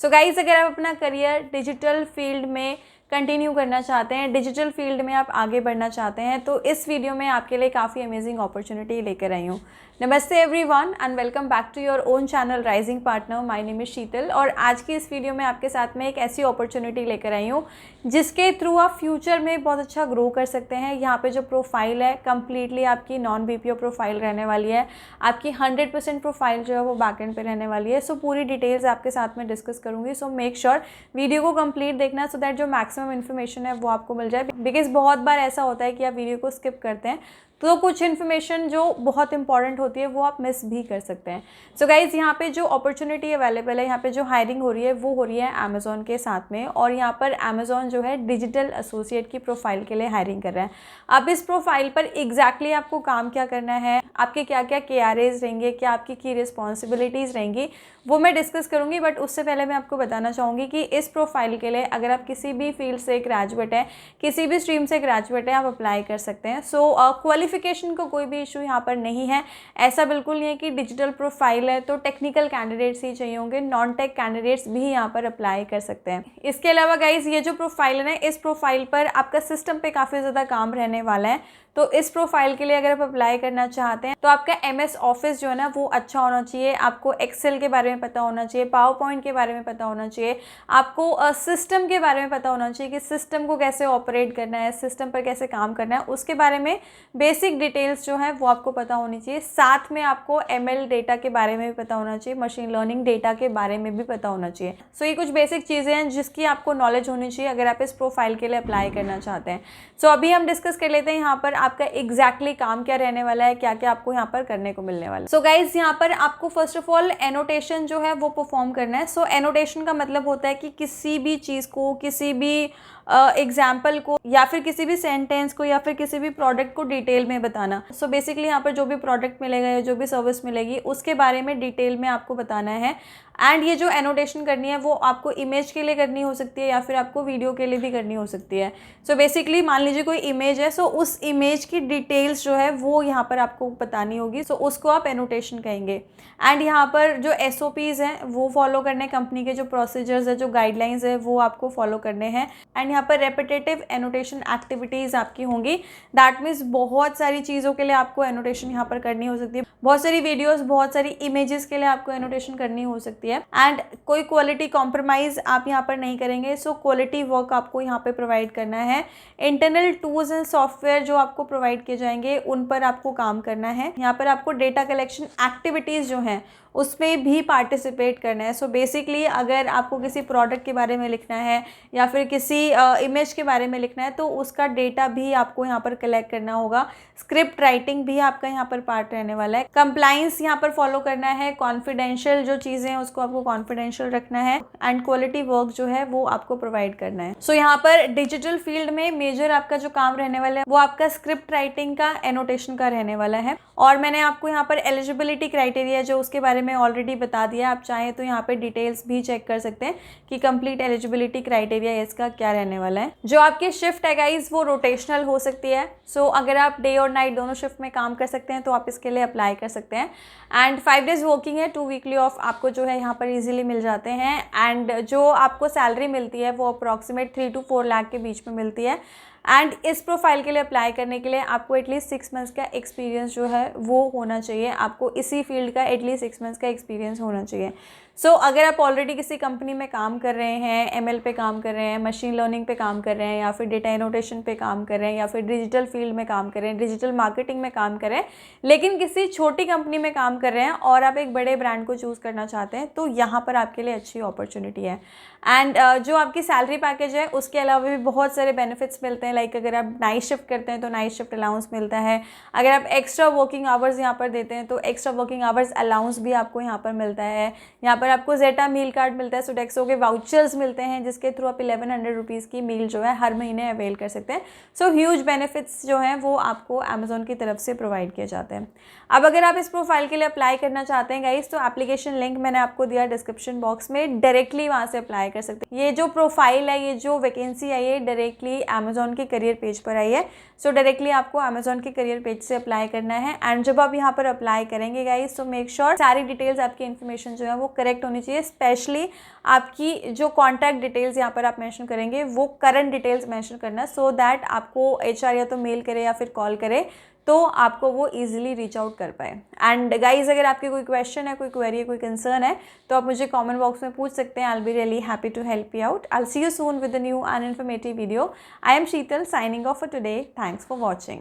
So guys, अगर आप अपना करियर डिजिटल फील्ड में कंटिन्यू करना चाहते हैं, डिजिटल फील्ड में आप आगे बढ़ना चाहते हैं, तो इस वीडियो में आपके लिए काफ़ी अमेजिंग अपॉर्चुनिटी लेकर आई हूँ। नमस्ते everyone and welcome back to your own channel rising partner. My name is Sheetal और आज की इस वीडियो में आपके साथ में एक ऐसी अपॉर्चुनिटी लेकर आई हूँ जिसके थ्रू आप फ्यूचर में बहुत अच्छा ग्रो कर सकते हैं। यहाँ पे जो प्रोफाइल है कम्प्लीटली आपकी नॉन बीपीओ प्रोफाइल रहने वाली है। आपकी 100% प्रोफाइल जो है वो बैकएंड पे रहने वाली है। सो पूरी डिटेल्स आपके साथ में डिस्कस करूँगी। सो मेक श्योर वीडियो को कंप्लीट देखना सो दैट जो मैक्सिमम इन्फॉर्मेशन है वो आपको मिल जाए। बिकॉज बहुत बार ऐसा होता है कि आप वीडियो को स्किप करते हैं तो कुछ इन्फॉर्मेशन जो बहुत इंपॉर्टेंट होती है वो आप मिस भी कर सकते हैं। सो गाइज़, यहाँ पे जो अपॉर्चुनिटी अवेलेबल है, यहाँ पे जो हायरिंग हो रही है वो हो रही है अमेज़ॉन के साथ में। और यहाँ पर अमेज़ॉन जो है डिजिटल एसोसिएट की प्रोफाइल के लिए हायरिंग कर रहा है। अब इस प्रोफाइल पर एग्जैक्टली आपको काम क्या करना है, आपके क्या क्या KRAs रहेंगे, क्या आपकी की रिस्पॉन्सिबिलिटीज़ रहेंगी, वो मैं डिस्कस करूँगी। बट उससे पहले मैं आपको बताना चाहूँगी कि इस प्रोफाइल के लिए अगर आप किसी भी फील्ड से ग्रेजुएट हैं, किसी भी स्ट्रीम से ग्रेजुएट हैं, आप अप्लाई कर सकते हैं। सो क्वालिफिकेशन का कोई भी इशू यहाँ पर नहीं है। ऐसा बिल्कुल नहीं है कि डिजिटल प्रोफाइल है तो टेक्निकल कैंडिडेट्स ही चाहिए होंगे, नॉन टेक कैंडिडेट्स भी यहाँ पर अप्लाई कर सकते हैं। इसके अलावा गाइज, ये जो प्रोफाइल है, इस प्रोफाइल पर आपका सिस्टम पे काफ़ी ज़्यादा काम रहने वाला है। तो इस प्रोफाइल के लिए अगर आप अप्लाई करना चाहते हैं तो आपका MS ऑफिस जो है ना वो अच्छा होना चाहिए। आपको एक्सेल के बारे में पता होना चाहिए, पावर पॉइंट के बारे में पता होना चाहिए, आपको सिस्टम के बारे में पता होना चाहिए कि सिस्टम को कैसे ऑपरेट करना है, सिस्टम पर कैसे काम करना है, उसके बारे में बेसिक डिटेल्स जो है वो आपको पता होनी चाहिए। साथ में आपको ML डेटा के बारे में भी पता होना चाहिए, मशीन लर्निंग डेटा के बारे में भी पता होना चाहिए। सो ये कुछ बेसिक चीज़ें हैं जिसकी आपको नॉलेज होनी चाहिए अगर आप इस प्रोफाइल के लिए अप्लाई करना चाहते हैं। सो अभी हम डिस्कस कर लेते हैं यहाँ पर आपका एग्जैक्टली काम क्या रहने वाला है, क्या क्या आपको यहाँ पर करने को मिलने वाला है। सो गाइज, यहाँ पर आपको फर्स्ट ऑफ ऑल एनोटेशन जो है वो परफॉर्म करना है। सो एनोटेशन का मतलब होता है कि किसी भी चीज़ को, किसी भी एग्जाम्पल को या फिर किसी भी सेंटेंस को या फिर किसी भी प्रोडक्ट को डिटेल में बताना। सो बेसिकली यहाँ पर जो भी प्रोडक्ट मिलेगा या जो भी सर्विस मिलेगी उसके बारे में डिटेल में आपको बताना है। एंड ये जो एनोटेशन करनी है वो आपको इमेज के लिए करनी हो सकती है या फिर आपको वीडियो के लिए भी करनी हो सकती है। सो बेसिकली मान लीजिए कोई इमेज है, सो उस इमेज की डिटेल्स जो है वो यहाँ पर आपको बतानी होगी। सो उसको आप एनोटेशन कहेंगे। एंड यहाँ पर जो SOPs हैं वो फॉलो करने, कंपनी के जो प्रोसीजर्स है, जो गाइडलाइंस है वो आपको फॉलो करने हैं। एंड यहाँ पर रेपिटेटिव एनोटेशन एक्टिविटीज़ आपकी होंगी। दैट मीन्स बहुत सारी चीज़ों के लिए आपको एनोटेशन यहाँ पर करनी हो सकती है। बहुत सारी वीडियोज़, बहुत सारी इमेजेस के लिए आपको एनोटेशन करनी हो सकती है। एंड कोई क्वालिटी कॉम्प्रोमाइज़ आप यहाँ पर नहीं करेंगे। सो क्वालिटी वर्क आपको यहाँ पे प्रोवाइड करना है। इंटरनल टूल्स एंड सॉफ्टवेयर जो आपको प्रोवाइड किए जाएंगे उन पर आपको काम करना है। यहाँ पर आपको डेटा कलेक्शन एक्टिविटीज़ जो हैं उसमें भी पार्टिसिपेट करना है। सो बेसिकली अगर आपको किसी प्रोडक्ट के बारे में लिखना है या फिर किसी इमेज के बारे में लिखना है तो उसका डेटा भी आपको यहाँ पर कलेक्ट करना होगा। स्क्रिप्ट राइटिंग भी आपका यहाँ पर पार्ट रहने वाला है। कंप्लाइंस यहाँ पर फॉलो करना है। कॉन्फिडेंशियल जो चीज़ें हैं उसको आपको कॉन्फिडेंशियल रखना है। एंड क्वालिटी वर्क जो है वो आपको प्रोवाइड करना है। सो यहाँ पर डिजिटल फील्ड में मेजर आपका जो काम रहने वाला है वो आपका स्क्रिप्ट राइटिंग का, एनोटेशन का रहने वाला है। और मैंने आपको यहाँ पर एलिजिबिलिटी क्राइटेरिया जो उसके बारे में ऑलरेडी बता दिया। आप चाहें तो यहाँ पे डिटेल्स भी चेक कर सकते हैं कि कंप्लीट एलिजिबिलिटी क्राइटेरिया इसका क्या रहने वाला है। जो आपकी शिफ्ट है गाइज वो रोटेशनल हो सकती है। सो अगर आप डे और नाइट दोनों शिफ्ट में काम कर सकते हैं तो आप इसके लिए अप्लाई कर सकते हैं। एंड 5 डेज वर्किंग है, 2 वीकली ऑफ आपको जो है यहाँ पर इजीली मिल जाते हैं। एंड जो आपको सैलरी मिलती है वो अप्रॉक्सीमेट 3 to 4 लाख के बीच में मिलती है। एंड इस प्रोफाइल के लिए अप्लाई करने के लिए आपको एटलीस्ट 6 मंथ्स का एक्सपीरियंस जो है वो होना चाहिए। आपको इसी फील्ड का एटलीस्ट 6 मंथ्स का एक्सपीरियंस होना चाहिए। सो अगर आप ऑलरेडी किसी कंपनी में काम कर रहे हैं, ML पे काम कर रहे हैं, मशीन लर्निंग पे काम कर रहे हैं या फिर डेटा एनोटेशन पे काम कर रहे हैं या फिर डिजिटल फील्ड में काम कर रहे हैं, डिजिटल मार्केटिंग में काम कर रहे हैं, लेकिन किसी छोटी कंपनी में काम कर रहे हैं और आप एक बड़े ब्रांड को चूज़ करना चाहते हैं तो यहाँ पर आपके लिए अच्छी अपॉर्चुनिटी है। एंड जो आपकी सैलरी पैकेज है उसके अलावा भी बहुत सारे बेनिफिट्स मिलते हैं। लाइक अगर आप नाइट शिफ्ट करते हैं तो नाइट शिफ्ट अलाउंस मिलता है। अगर आप एक्स्ट्रा वर्किंग आवर्स यहाँ पर देते हैं तो एक्स्ट्रा वर्किंग आवर्स अलाउंस भी आपको यहाँ पर मिलता है। यहाँ पर आपको जेटा मील कार्ड मिलता है। सोडेक्सो के वाउचर्स मिलते हैं जिसके थ्रू आप 1100 रुपीज़ की मील जो है हर महीने अवेल कर सकते हैं। सो ह्यूज बेनिफिट्स जो हैं वो आपको अमेज़ॉन की तरफ से प्रोवाइड किए जाते हैं। अब अगर आप इस प्रोफाइल के लिए अप्लाई करना चाहते हैं गाइस तो एप्लीकेशन लिंक मैंने आपको दिया डिस्क्रिप्शन बॉक्स में, डायरेक्टली वहाँ से अप्लाई कर सकते हैं। ये जो प्रोफाइल है, ये जो वैकेंसी है, ये डायरेक्टली अमेज़ॉन के करियर पेज पर आई है। सो डायरेक्टली आपको अमेजोन के करियर पेज से अप्लाई करना है। एंड जब आप यहाँ पर अप्लाई करेंगे गाइस, तो मेक श्योर सारी डिटेल्स, आपकी इन्फॉर्मेशन जो है वो करेक्ट होनी चाहिए। स्पेशली आपकी जो कॉन्टैक्ट डिटेल्स यहाँ पर आप मेंशन करेंगे वो करंट डिटेल्स मेंशन करना, सो दैट आपको एचआर या तो मेल करे या फिर कॉल करे तो आपको वो इजीली रीच आउट कर पाए। एंड गाइज, अगर आपके कोई क्वेश्चन है, कोई क्वेरी है, कोई कंसर्न है, तो आप मुझे कमेंट बॉक्स में पूछ सकते हैं। I will be really happy to help you out. I will see you soon with a new and informative video. I am Sheetal, signing off for today. Thanks for watching.